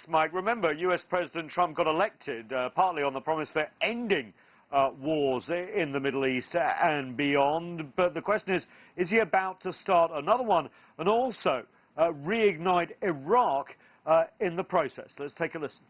Mike, remember, US President Trump got elected partly on the promise for ending wars in the Middle East and beyond. But the question is he about to start another one and also reignite Iraq in the process? Let's take a listen.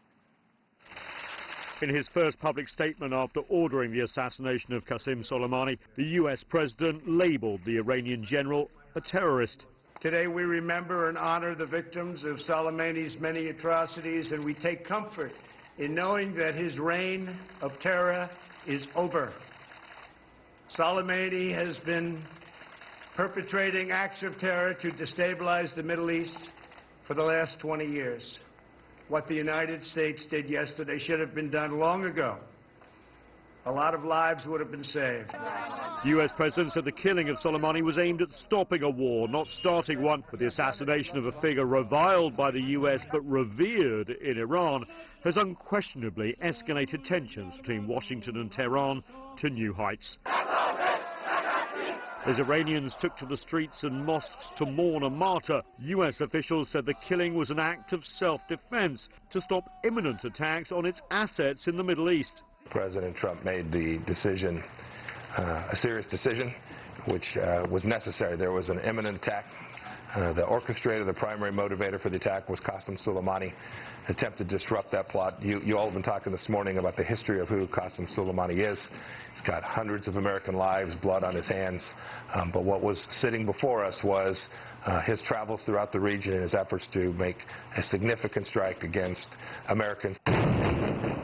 In his first public statement after ordering the assassination of Qasem Soleimani, the US president labeled the Iranian general a terrorist. Today we remember and honor the victims of Soleimani's many atrocities, and we take comfort in knowing that his reign of terror is over. Soleimani has been perpetrating acts of terror to destabilize the Middle East for the last 20 years. What the United States did yesterday should have been done long ago. A lot of lives would have been saved. The US president said the killing of Soleimani was aimed at stopping a war, not starting one. But the assassination of a figure reviled by the US but revered in Iran has unquestionably escalated tensions between Washington and Tehran to new heights. As Iranians took to the streets and mosques to mourn a martyr, US officials said the killing was an act of self-defense to stop imminent attacks on its assets in the Middle East. President Trump made the decision, a serious decision, which was necessary. There was an imminent attack. The orchestrator, the primary motivator for the attack was Qasem Soleimani. Attempted to disrupt that plot. You all have been talking this morning about the history of who Qasem Soleimani is. He's got hundreds of American lives, blood on his hands. But what was sitting before us was his travels throughout the region and his efforts to make a significant strike against Americans.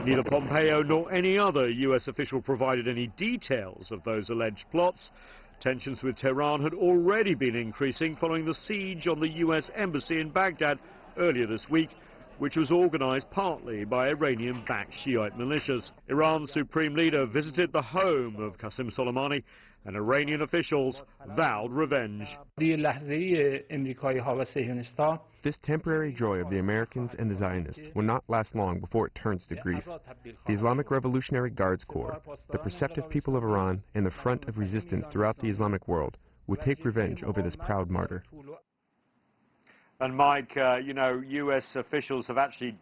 Neither Pompeo nor any other US official provided any details of those alleged plots. Tensions with Tehran had already been increasing following the siege on the US embassy in Baghdad earlier this week, which was organized partly by Iranian-backed Shiite militias. Iran's supreme leader visited the home of Qasem Soleimani, and Iranian officials vowed revenge. This temporary joy of the Americans and the Zionists will not last long before it turns to grief. The Islamic Revolutionary Guards Corps, the perceptive people of Iran, and the front of resistance throughout the Islamic world will take revenge over this proud martyr. And Mike, you know, US officials have actually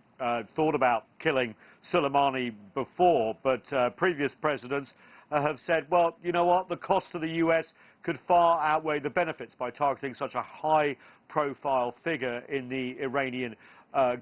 thought about killing Soleimani before, but previous presidents have said, well, you know what, the cost to the US could far outweigh the benefits by targeting such a high-profile figure in the Iranian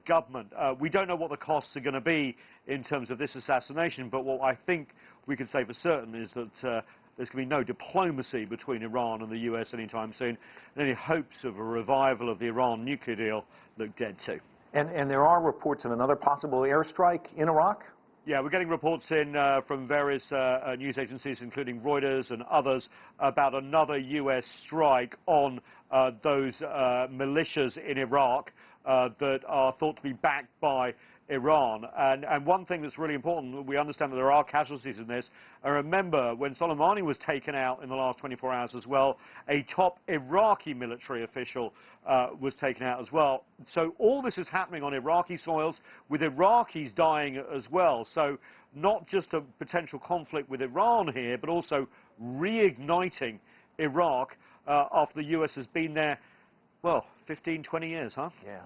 government. We don't know what the costs are going to be in terms of this assassination, but what I think we can say for certain is that there's going to be no diplomacy between Iran and the US anytime soon, and any hopes of a revival of the Iran nuclear deal look dead too. And there are reports of another possible airstrike in Iraq? Yeah, we're getting reports in from various news agencies, including Reuters and others, about another US strike on those militias in Iraq that are thought to be backed by Iran. And one thing that's really important, we understand that there are casualties in this. And remember, when Soleimani was taken out in the last 24 hours as well, a top Iraqi military official was taken out as well. So all this is happening on Iraqi soils, with Iraqis dying as well. So not just a potential conflict with Iran here, but also reigniting Iraq after the US has been there, well, 15, 20 years, huh? Yeah.